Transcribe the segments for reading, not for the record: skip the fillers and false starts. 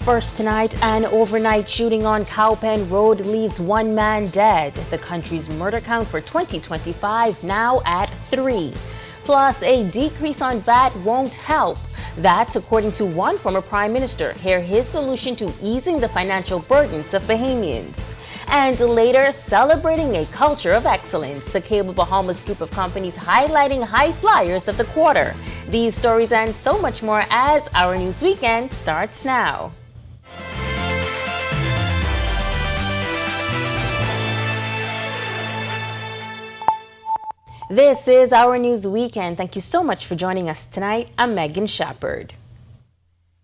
First tonight, an overnight shooting on Cowpen Road leaves one man dead. The country's murder count for 2025 now at 3. Plus, a decrease on VAT won't help. That's according to one former prime minister. Hear his solution to easing the financial burdens of Bahamians. And later, celebrating a culture of excellence. The Cable Bahamas group of companies highlighting high flyers of the quarter. These stories and so much more as Our News Weekend starts now. This is Our News Weekend. Thank you so much for joining us tonight. I'm Megan Shepard.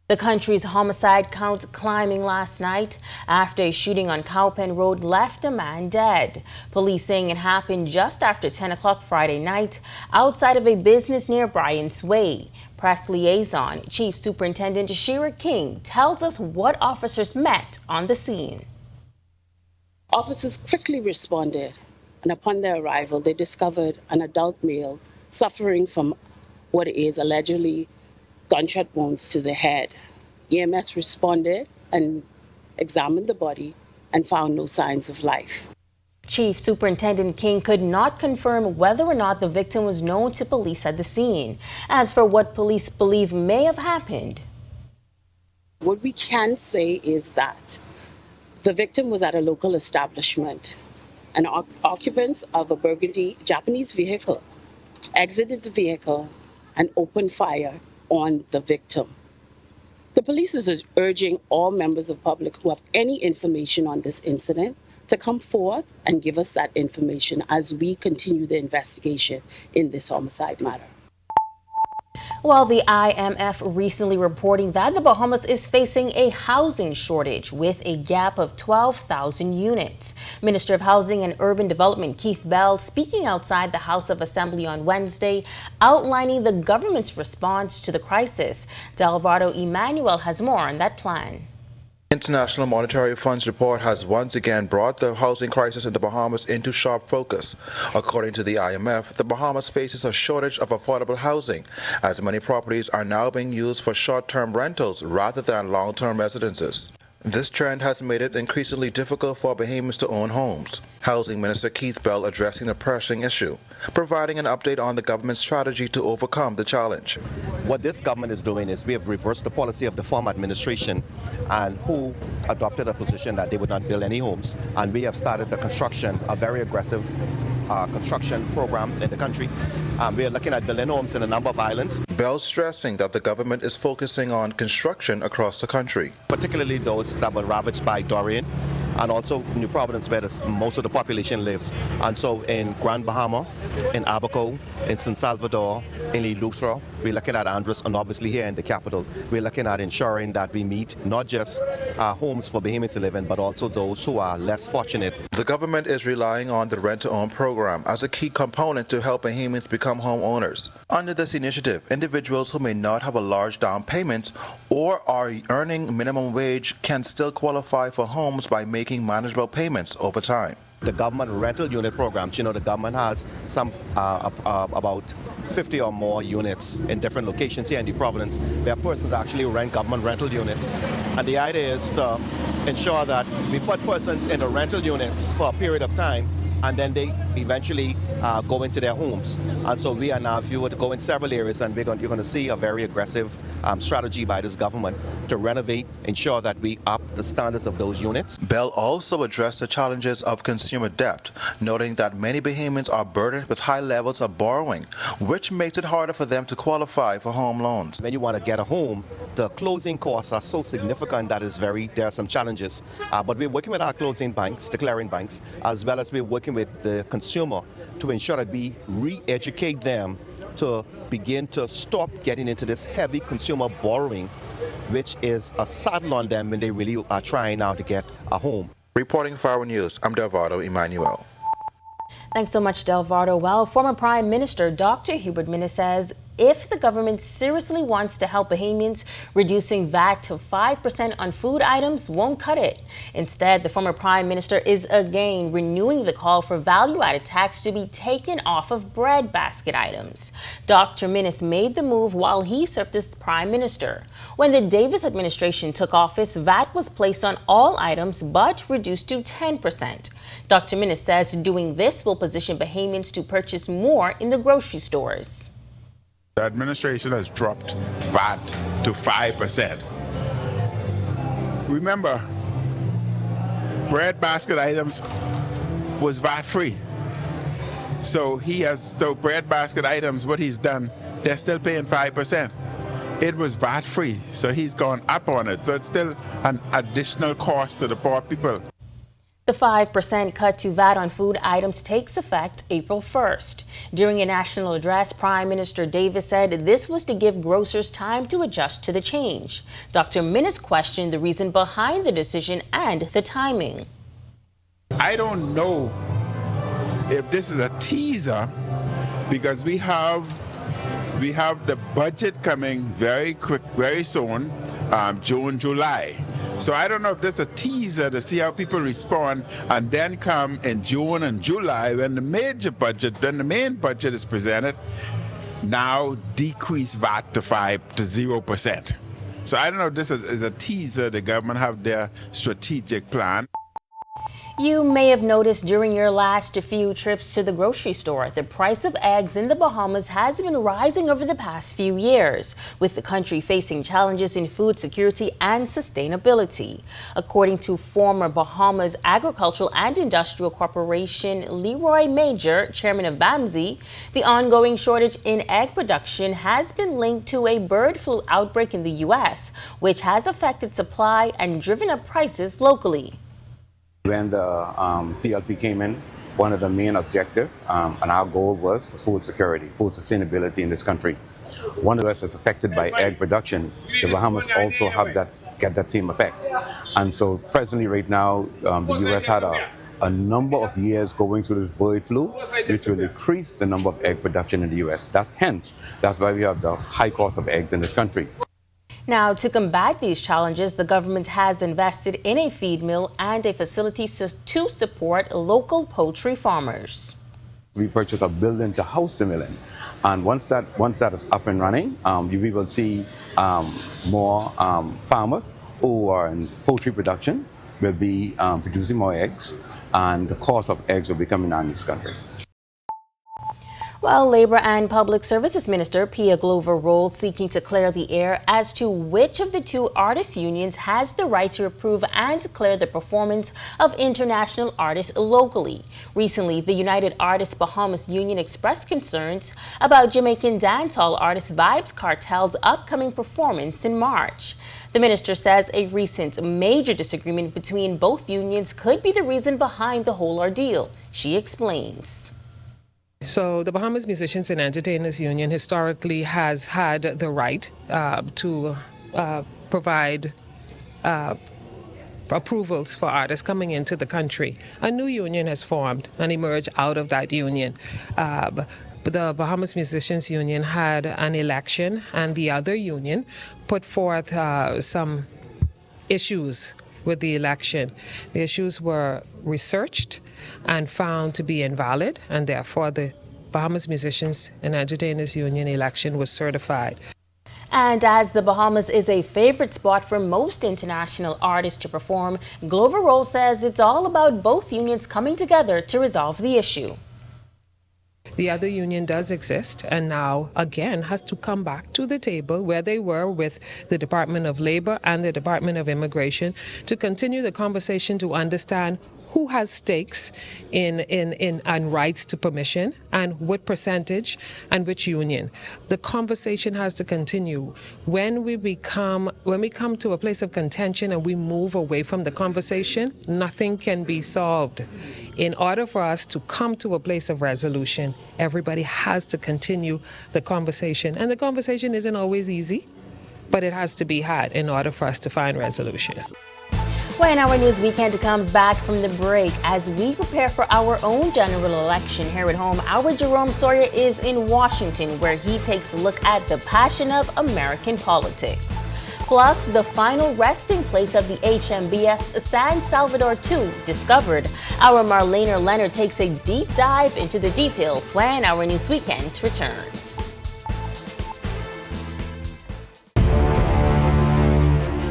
The country's homicide count climbing last night after a shooting on Cowpen Road left a man dead. Police saying it happened just after 10 o'clock Friday night outside of a business near Bryant's Way. Press liaison Chief Superintendent Shira King tells us what officers met on the scene. Officers quickly responded, and upon their arrival, they discovered an adult male suffering from what is allegedly gunshot wounds to the head. EMS responded and examined the body and found no signs of life. Chief Superintendent King could not confirm whether or not the victim was known to police at the scene. As for what police believe may have happened, what we can say is that the victim was at a local establishment. And occupants of a burgundy Japanese vehicle exited the vehicle and opened fire on the victim. The police is urging all members of the public who have any information on this incident to come forth and give us that information as we continue the investigation in this homicide matter. Well, the IMF recently reporting that the Bahamas is facing a housing shortage with a gap of 12,000 units. Minister of Housing and Urban Development Keith Bell speaking outside the House of Assembly on Wednesday, outlining the government's response to the crisis. Delvado Emmanuel has more on that plan. International Monetary Fund's report has once again brought the housing crisis in the Bahamas into sharp focus. According to the IMF, the Bahamas faces a shortage of affordable housing, as many properties are now being used for short-term rentals rather than long-term residences. This trend has made it increasingly difficult for Bahamians to own homes. Housing Minister Keith Bell addressing the pressing issue, providing an update on the government's strategy to overcome the challenge. What this government is doing is we have reversed the policy of the former administration and who adopted a position that they would not build any homes. And we have started the construction, a very aggressive construction program in the country. We are looking at building homes in a number of islands. Bell stressing that the government is focusing on construction across the country, particularly those that were ravaged by Dorian, and also New Providence, where most of the population lives. And so in Grand Bahama, in Abaco, in San Salvador, in Eleuthera, we're looking at Andros, and obviously here in the capital, we're looking at ensuring that we meet not just homes for Bahamians to live in, but also those who are less fortunate. The government is relying on the rent-to-own program as a key component to help Bahamians become homeowners. Under this initiative, individuals who may not have a large down payment or are earning minimum wage can still qualify for homes by making manageable payments over time. The government rental unit programs, the government has some about 50 or more units in different locations here in the Providence where persons actually rent government rental units. And the idea is to ensure that we put persons in the rental units for a period of time and then they eventually go into their homes. And so we are now, if you were to go in several areas, and you're going to see a very aggressive strategy by this government to renovate, ensure that we up the standards of those units. Bell also addressed the challenges of consumer debt, noting that many Bahamians are burdened with high levels of borrowing, which makes it harder for them to qualify for home loans. When you want to get a home, the closing costs are so significant that there are some challenges. But we're working with our closing banks, declaring banks, as well as we're working with the consumer to ensure that we re-educate them to begin to stop getting into this heavy consumer borrowing, which is a saddle on them when they really are trying now to get a home. Reporting for Our News, I'm Delvado Emmanuel. Thanks so much, Delvado. Well, former Prime Minister Dr. Hubert Minnis says if the government seriously wants to help Bahamians, reducing VAT to 5% on food items won't cut it. Instead, the former Prime Minister is again renewing the call for value-added tax to be taken off of bread basket items. Dr. Minnis made the move while he served as Prime Minister. When the Davis administration took office, VAT was placed on all items but reduced to 10%. Dr. Minnis says doing this will position Bahamians to purchase more in the grocery stores. The administration has dropped VAT to 5%. Remember, bread basket items was VAT-free. So bread basket items, what he's done, they're still paying 5%. It was VAT-free, so he's gone up on it. So it's still an additional cost to the poor people. The 5% cut to VAT on food items takes effect April 1st. During a national address, Prime Minister Davis said this was to give grocers time to adjust to the change. Dr. Minnis questioned the reason behind the decision and the timing. I don't know if this is a teaser because we have the budget coming very soon, June, July. So I don't know if this is a teaser to see how people respond, and then come in June and July when the main budget is presented, now decrease VAT to 0%. So I don't know if this is a teaser. The government have their strategic plan. You may have noticed during your last few trips to the grocery store, the price of eggs in the Bahamas has been rising over the past few years, with the country facing challenges in food security and sustainability. According to former Bahamas Agricultural and Industrial Corporation Leroy Major, chairman of BAMSI, the ongoing shortage in egg production has been linked to a bird flu outbreak in the U.S., which has affected supply and driven up prices locally. When the PLP came in, one of the main objectives and our goal was for food security, food sustainability in this country. One of us is affected by egg production. The Bahamas also get that same effect. And so presently right now, the U.S. had a number of years going through this bird flu, which will increase the number of egg production in the U.S. That's why we have the high cost of eggs in this country. Now, to combat these challenges, the government has invested in a feed mill and a facility to support local poultry farmers. We purchased a building to house the milling, and once that is up and running, we will see more farmers who are in poultry production will be producing more eggs, and the cost of eggs will be coming down in this country. Well, Labor and Public Services Minister Pia Glover Roll seeking to clear the air as to which of the two artists' unions has the right to approve and declare the performance of international artists locally. Recently, the United Artists Bahamas Union expressed concerns about Jamaican dancehall artist Vybz Kartel's upcoming performance in March. The minister says a recent major disagreement between both unions could be the reason behind the whole ordeal. She explains. So the Bahamas Musicians and Entertainers Union historically has had the right to provide approvals for artists coming into the country. A new union has formed and emerged out of that union. The Bahamas Musicians Union had an election, and the other union put forth some issues with the election. The issues were researched and found to be invalid, and therefore the Bahamas Musicians and Entertainers Union election was certified. And as the Bahamas is a favorite spot for most international artists to perform, Glover Roll says it's all about both unions coming together to resolve the issue. The other union does exist, and now again has to come back to the table where they were with the Department of Labor and the Department of Immigration to continue the conversation to understand who has stakes in rights to permission and what percentage and which union. The conversation has to continue. When we come to a place of contention and we move away from the conversation, nothing can be solved. In order for us to come to a place of resolution, everybody has to continue the conversation. And the conversation isn't always easy, but it has to be had in order for us to find resolution. When our news weekend comes back from the break, as we prepare for our own general election here at home, our Jerome Sawyer is in Washington, where he takes a look at the passion of American politics. Plus, the final resting place of the HMBS San Salvador II discovered. Our Marlena Leonard takes a deep dive into the details when our news weekend returns.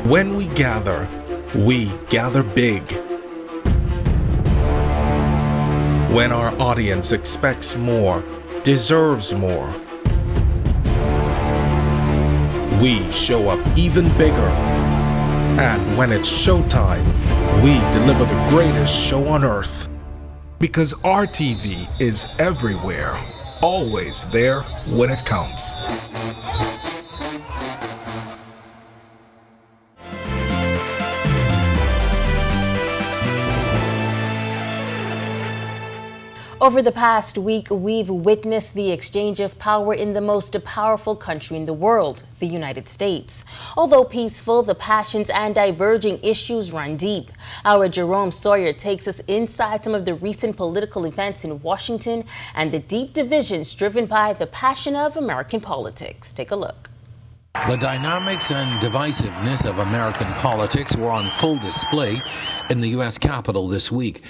When we gather big. When our audience expects more, deserves more, we show up even bigger. And when it's showtime, we deliver the greatest show on earth. Because our TV is everywhere, always there when it counts. Over the past week, we've witnessed the exchange of power in the most powerful country in the world, the United States. Although peaceful, the passions and diverging issues run deep. Our Jerome Sawyer takes us inside some of the recent political events in Washington and the deep divisions driven by the passion of American politics. Take a look. The dynamics and divisiveness of American politics were on full display in the U.S. Capitol this week.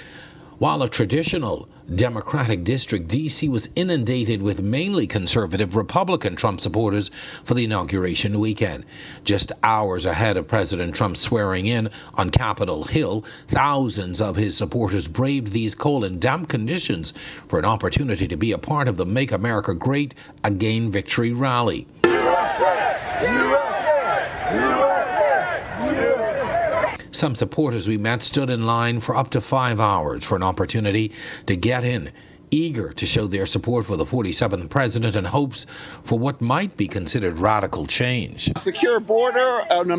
While a traditional Democratic district, D.C. was inundated with mainly conservative Republican Trump supporters for the inauguration weekend. Just hours ahead of President Trump's swearing in on Capitol Hill, thousands of his supporters braved these cold and damp conditions for an opportunity to be a part of the Make America Great Again victory rally. Some supporters we met stood in line for up to 5 hours for an opportunity to get in, eager to show their support for the 47th president and hopes for what might be considered radical change. Secure border, an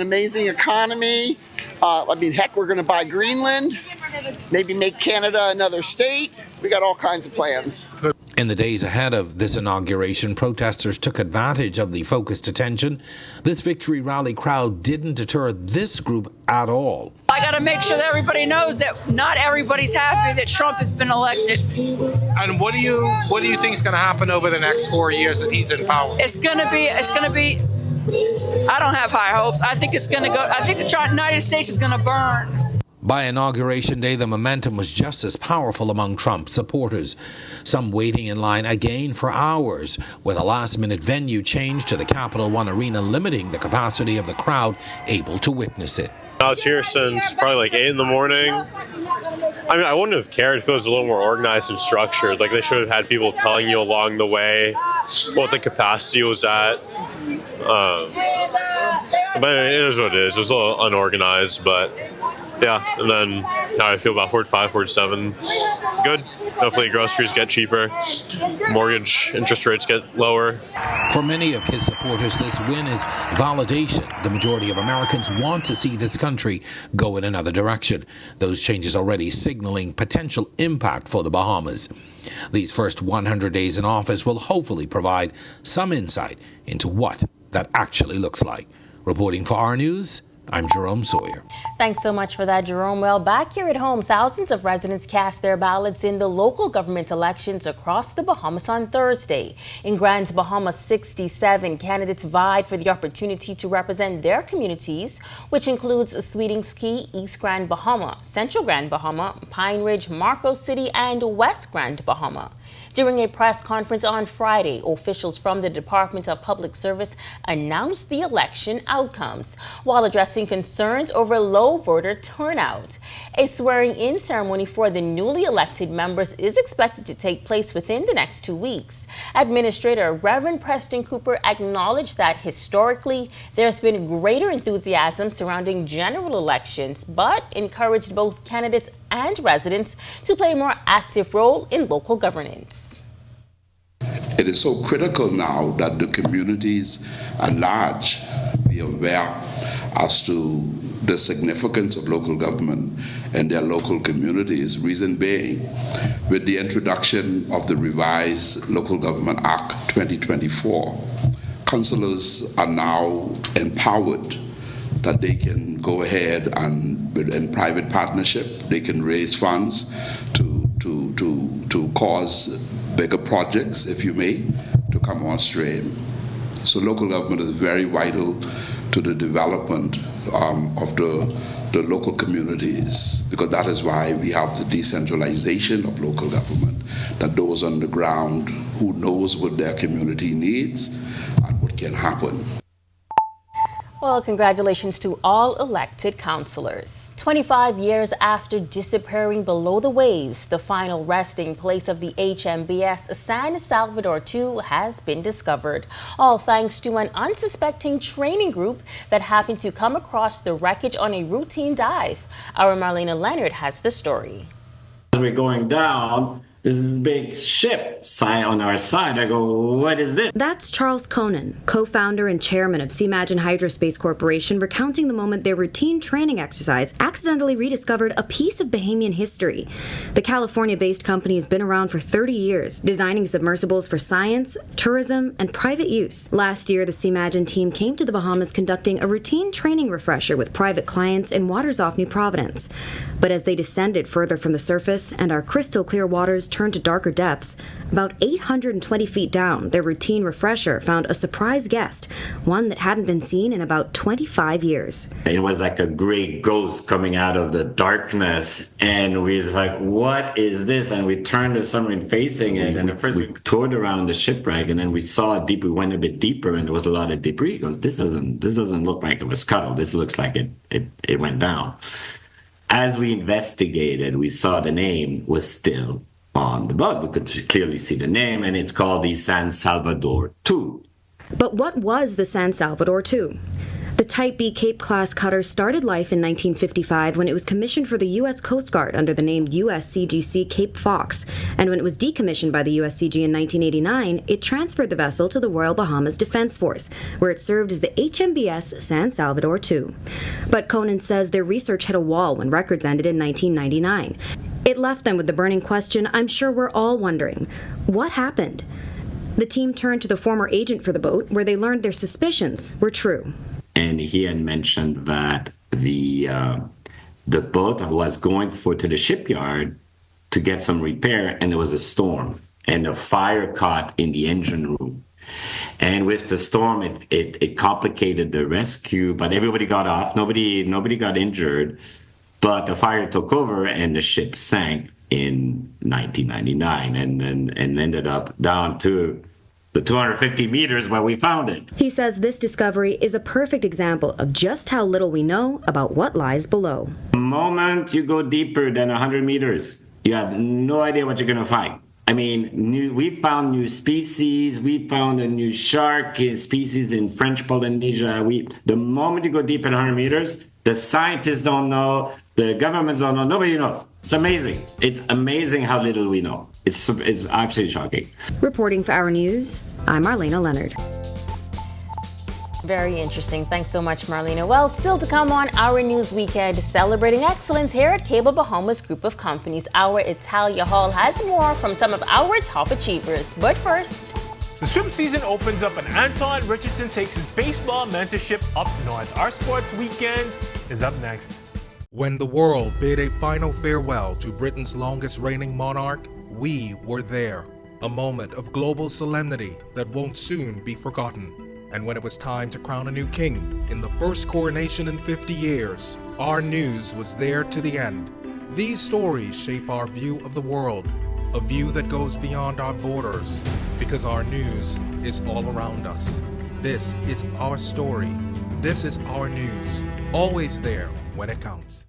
amazing economy. Heck, we're going to buy Greenland, maybe make Canada another state. We got all kinds of plans. In the days ahead of this inauguration, protesters took advantage of the focused attention. This victory rally crowd didn't deter this group at all. I got to make sure that everybody knows that not everybody's happy that Trump has been elected. And what do you think is going to happen over the next 4 years that he's in power? It's going to be. I don't have high hopes. I think it's going to go. I think the United States is going to burn. By Inauguration Day, the momentum was just as powerful among Trump supporters, some waiting in line again for hours, with a last-minute venue change to the Capital One Arena, limiting the capacity of the crowd able to witness it. I was here since probably like 8 in the morning. I wouldn't have cared if it was a little more organized and structured. Like, they should have had people telling you along the way what the capacity was at. But it is what it is. It was a little unorganized, but yeah. And then how I feel about 45, 47. It's good. Hopefully groceries get cheaper. Mortgage interest rates get lower. For many of his supporters, this win is validation. The majority of Americans want to see this country go in another direction. Those changes already signaling potential impact for the Bahamas. These first 100 days in office will hopefully provide some insight into what that actually looks like. Reporting for Our News, I'm Jerome Sawyer. Thanks so much for that, Jerome. Well, back here at home, thousands of residents cast their ballots in the local government elections across the Bahamas on Thursday. In Grand Bahama, 67 candidates vied for the opportunity to represent their communities, which includes Sweetings Key, East Grand Bahama, Central Grand Bahama, Pine Ridge, Marco City, and West Grand Bahama. During a press conference on Friday, officials from the Department of Public Service announced the election outcomes while addressing concerns over low voter turnout. A swearing-in ceremony for the newly elected members is expected to take place within the next 2 weeks. Administrator Reverend Preston Cooper acknowledged that historically there's been greater enthusiasm surrounding general elections, but encouraged both candidates and residents to play a more active role in local governance. It is so critical now that the communities at large be aware as to the significance of local government and their local communities. Reason being, with the introduction of the revised Local Government Act 2024, councillors are now empowered that they can go ahead and, in private partnership, they can raise funds to cause bigger projects, if you may, to come on stream. So local government is very vital to the development of the local communities, because that is why we have the decentralization of local government, that those on the ground who knows what their community needs and what can happen. Well, congratulations to all elected councillors. 25 years after disappearing below the waves, the final resting place of the HMBS San Salvador II has been discovered, all thanks to an unsuspecting training group that happened to come across the wreckage on a routine dive. Our Marlena Leonard has the story. As we're going down, there's this big ship sign on our side. I go, what is this? That's Charles Conan, co-founder and chairman of Seamagin Hydrospace Corporation, recounting the moment their routine training exercise accidentally rediscovered a piece of Bahamian history. The California-based company has been around for 30 years, designing submersibles for science, tourism, and private use. Last year, the Seamagin team came to the Bahamas conducting a routine training refresher with private clients in waters off New Providence. But as they descended further from the surface and our crystal clear waters turned to darker depths, about 820 feet down, their routine refresher found a surprise guest, one that hadn't been seen in about 25 years. It was like a gray ghost coming out of the darkness, and we was like, what is this? And we turned the submarine facing it, and at first we toured around the shipwreck, and then we saw it deep. We went a bit deeper, and there was a lot of debris. He goes, this doesn't look like it was scuttled. This looks like it went down. As we investigated, we saw the name was still on the boat. We could clearly see the name, and it's called the San Salvador II. But what was the San Salvador II? The Type B Cape-class cutter started life in 1955 when it was commissioned for the U.S. Coast Guard under the name USCGC Cape Fox, and when it was decommissioned by the USCG in 1989, it transferred the vessel to the Royal Bahamas Defense Force, where it served as the HMBS San Salvador II. But Conan says their research hit a wall when records ended in 1999. It left them with the burning question I'm sure we're all wondering: what happened? The team turned to the former agent for the boat, where they learned their suspicions were true. And he had mentioned that the boat was going to the shipyard to get some repair, and there was a storm, and a fire caught in the engine room. And with the storm, it complicated the rescue, but everybody got off. Nobody got injured, but the fire took over, and the ship sank in 1999, and ended up down to the 250 meters where we found it. He says this discovery is a perfect example of just how little we know about what lies below. The moment you go deeper than 100 meters, you have no idea what you're going to find. I mean, we found new species. We found a new shark species in French Polynesia. The moment you go deep at 100 meters, the scientists don't know, the governments don't know, nobody knows. It's amazing. It's amazing how little we know. It's absolutely shocking. Reporting for Our News, I'm Marlena Leonard. Very interesting. Thanks so much, Marlena. Well, still to come on Our News Weekend, celebrating excellence here at Cable Bahamas Group of Companies. Our Italia Hall has more from some of our top achievers. But first, the swim season opens up and Anton Richardson takes his baseball mentorship up north. Our sports weekend is up next. When the world bid a final farewell to Britain's longest reigning monarch, we were there. A moment of global solemnity that won't soon be forgotten. And when it was time to crown a new king in the first coronation in 50 years, Our News was there to the end. These stories shape our view of the world, a view that goes beyond our borders, because Our News is all around us. This is our story. This is Our News, always there when it counts.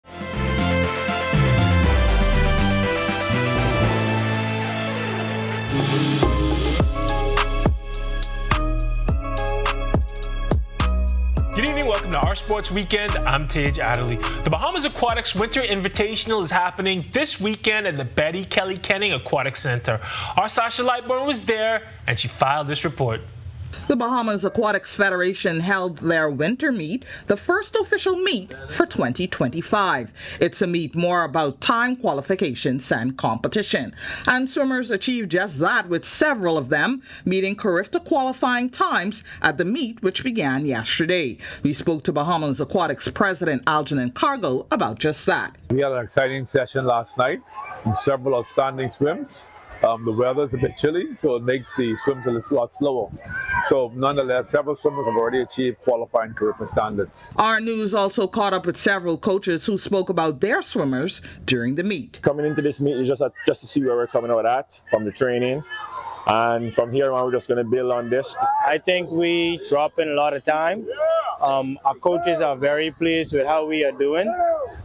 Good evening, welcome to Our Sports Weekend. I'm Tej Adderley. The Bahamas Aquatics Winter Invitational is happening this weekend at the Betty Kelly Kenning Aquatic Center. Our Sasha Lightburn was there, and she filed this report. The Bahamas Aquatics Federation held their winter meet, the first official meet for 2025. It's a meet more about time qualifications and competition. And swimmers achieved just that, with several of them meeting Carifta qualifying times at the meet, which began yesterday. We spoke to Bahamas Aquatics President Algernon Cargill about just that. We had an exciting session last night with several outstanding swims. The weather's a bit chilly, so it makes the swims a lot slower. So nonetheless, several swimmers have already achieved qualifying Carifta standards. Our news also caught up with several coaches who spoke about their swimmers during the meet. Coming into this meet is just to see where we're coming out at from the training. And from here on, we're just going to build on this. I think we drop in a lot of time. Our coaches are very pleased with how we are doing.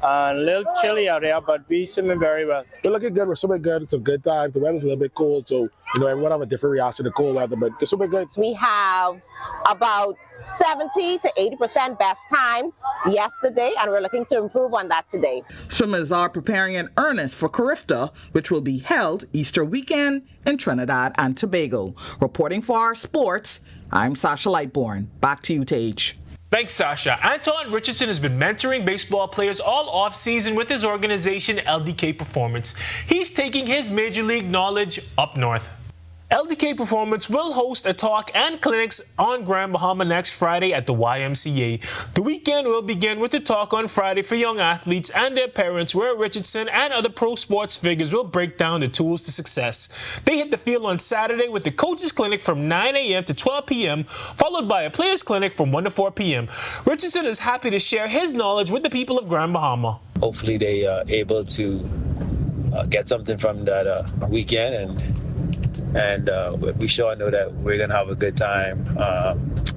A little chilly out there, but we're swimming very well. We're looking good. We're swimming good. It's a good time. The weather's a little bit cold, so everyone have a different reaction to cold weather, but they're swimming good. We have about 70 to 80% best times yesterday, and we're looking to improve on that today. Swimmers are preparing in earnest for Carifta, which will be held Easter weekend in Trinidad and Tobago. Reporting for our sports, I'm Sasha Lightbourne. Back to you, Tage. Thanks, Sasha. Anton Richardson has been mentoring baseball players all off-season with his organization, LDK Performance. He's taking his major league knowledge up north. LDK Performance will host a talk and clinics on Grand Bahama next Friday at the YMCA. The weekend will begin with a talk on Friday for young athletes and their parents, where Richardson and other pro sports figures will break down the tools to success. They hit the field on Saturday with the coaches clinic from 9 a.m. to 12 p.m., followed by a players clinic from 1 to 4 p.m. Richardson is happy to share his knowledge with the people of Grand Bahama. Hopefully they are able to get something from that weekend, and we sure know that we're going to have a good time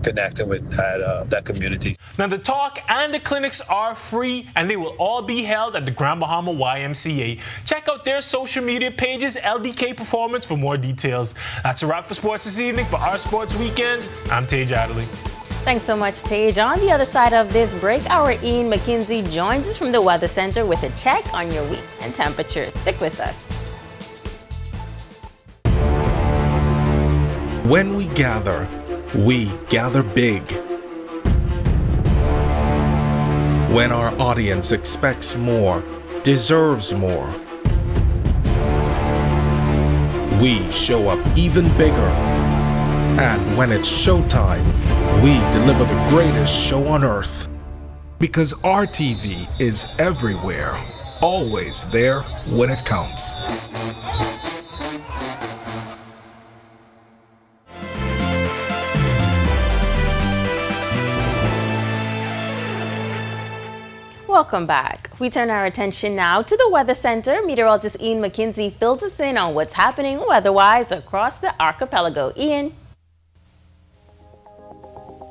connecting with that community. Now, the talk and the clinics are free, and they will all be held at the Grand Bahama YMCA. Check out their social media pages, LDK Performance, for more details. That's a wrap for sports this evening. For Our Sports Weekend, I'm Tage Adderley. Thanks so much, Tage. On the other side of this break, our Ian McKinsey joins us from the Weather Center with a check on your weekend temperatures. Stick with us. When we gather big. When our audience expects more, deserves more, we show up even bigger. And when it's showtime, we deliver the greatest show on earth. Because our TV is everywhere, always there when it counts. Welcome back. We turn our attention now to the Weather Center. Meteorologist Ian McKinsey fills us in on what's happening weather-wise across the archipelago. Ian.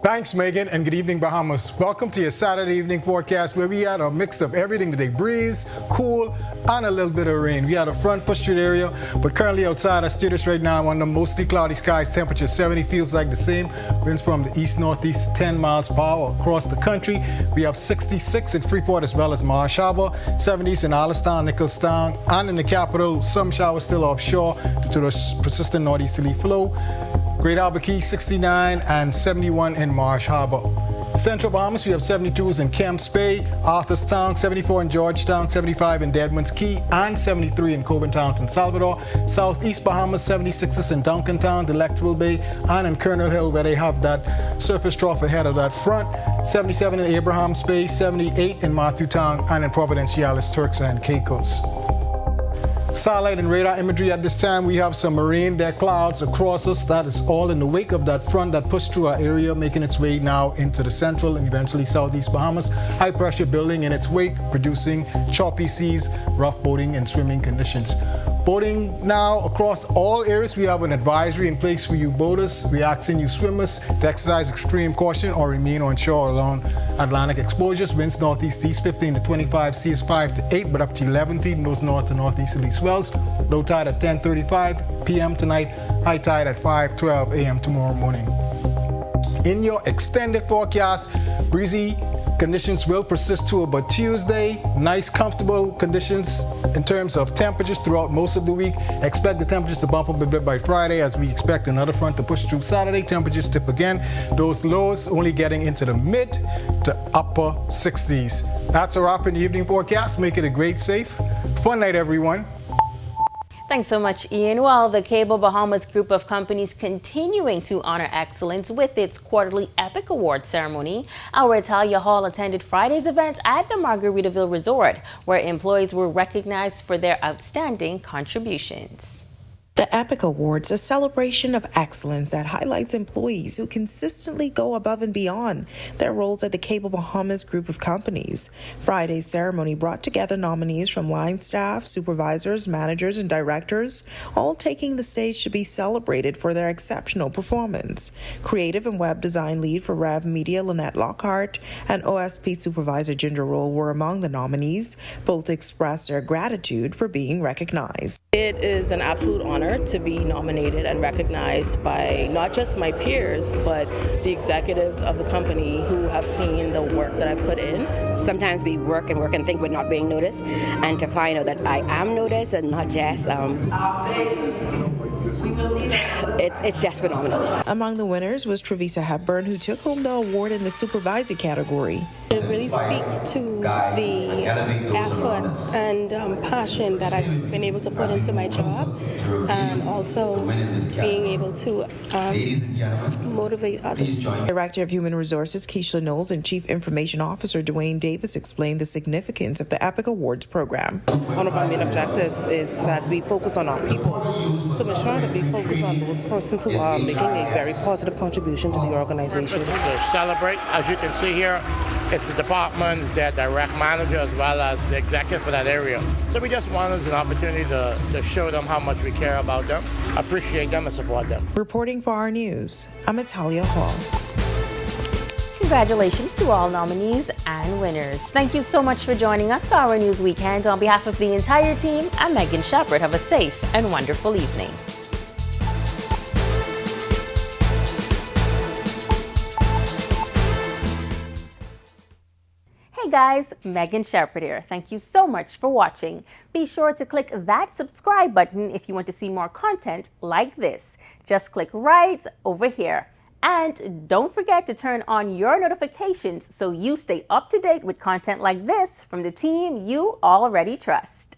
Thanks, Megan, and good evening, Bahamas. Welcome to your Saturday evening forecast, where we had a mix of everything today: breeze, cool, and a little bit of rain. We had a front push through the area, but currently outside our studios right now under mostly cloudy skies, temperature 70, feels like the same. Winds from the east-northeast, 10 miles per hour across the country. We have 66 in Freeport as well as Marsh Harbor, 70s in Allenstown, Nicholstown, and in the capital. Some showers still offshore due to the persistent northeasterly flow. Great Albuquerque, 69 and 71 in Marsh Harbor. Central Bahamas, we have 72s in Kemps Bay, Arthurstown, 74 in Georgetown, 75 in Deadman's Key, and 73 in Coburntown, San Salvador. Southeast Bahamas, 76s in Duncantown, Delectable Bay, and in Colonel Hill, where they have that surface trough ahead of that front. 77 in Abraham Bay, 78 in Matutown, and in Providenciales, Turks and Caicos. Satellite and radar imagery at this time, we have some marine deck clouds across us. That is all in the wake of that front that pushed through our area, making its way now into the central and eventually southeast Bahamas. High pressure building in its wake, producing choppy seas, rough boating and swimming conditions. Boating now across all areas. We have an advisory in place for you boaters. We're asking you swimmers to exercise extreme caution or remain on shore along Atlantic exposures. Winds northeast east 15 to 25, seas 5 to 8, but up to 11 feet in those north to northeasterly swells. Low tide at 10:35 p.m. tonight. High tide at 5:12 a.m. tomorrow morning. In your extended forecast, breezy Conditions will persist to about Tuesday. Nice, comfortable conditions in terms of temperatures throughout most of the week. Expect the temperatures to bump up a bit by Friday as we expect another front to push through Saturday. Temperatures dip again. Those lows only getting into the mid to upper 60s. That's a wrap in the evening forecast. Make it a great, safe, fun night, everyone. Thanks so much, Ian. Well, the Cable Bahamas group of companies continuing to honor excellence with its quarterly Epic Award ceremony. Our Italia Hall attended Friday's event at the Margaritaville Resort, where employees were recognized for their outstanding contributions. The Epic Awards, a celebration of excellence that highlights employees who consistently go above and beyond their roles at the Cable Bahamas group of companies. Friday's ceremony brought together nominees from line staff, supervisors, managers, and directors, all taking the stage to be celebrated for their exceptional performance. Creative and web design lead for Rev Media, Lynette Lockhart, and OSP supervisor Ginger Roll were among the nominees. Both expressed their gratitude for being recognized. It is an absolute honor to be nominated and recognized by not just my peers, but the executives of the company who have seen the work that I've put in. Sometimes we work and think we're not being noticed, and to find out that I am noticed and not just, it's just phenomenal. Among the winners was Trevisa Hepburn, who took home the award in the supervisor category. It really speaks to the effort and passion that I've been able to put into my job, and also being able to motivate others. Director of Human Resources Keishla Knowles and Chief Information Officer Dwayne Davis explained the significance of the Epic Awards program. One of our main objectives is that we focus on our people, so ensure that we focus on those persons who are making a very positive contribution to the organization. To celebrate, as you can see here, it's the departments, their direct manager, as well as the executive for that area. So we just wanted an opportunity to show them how much we care about them, appreciate them, and support them. Reporting for our news, I'm Italia Hall. Congratulations to all nominees and winners. Thank you so much for joining us for our News Weekend. On behalf of the entire team, I'm Megan Shepard. Have a safe and wonderful evening. Hey guys, Megan Shepard here. Thank you so much for watching. Be sure to click that subscribe button if you want to see more content like this. Just click right over here. And don't forget to turn on your notifications so you stay up to date with content like this from the team you already trust.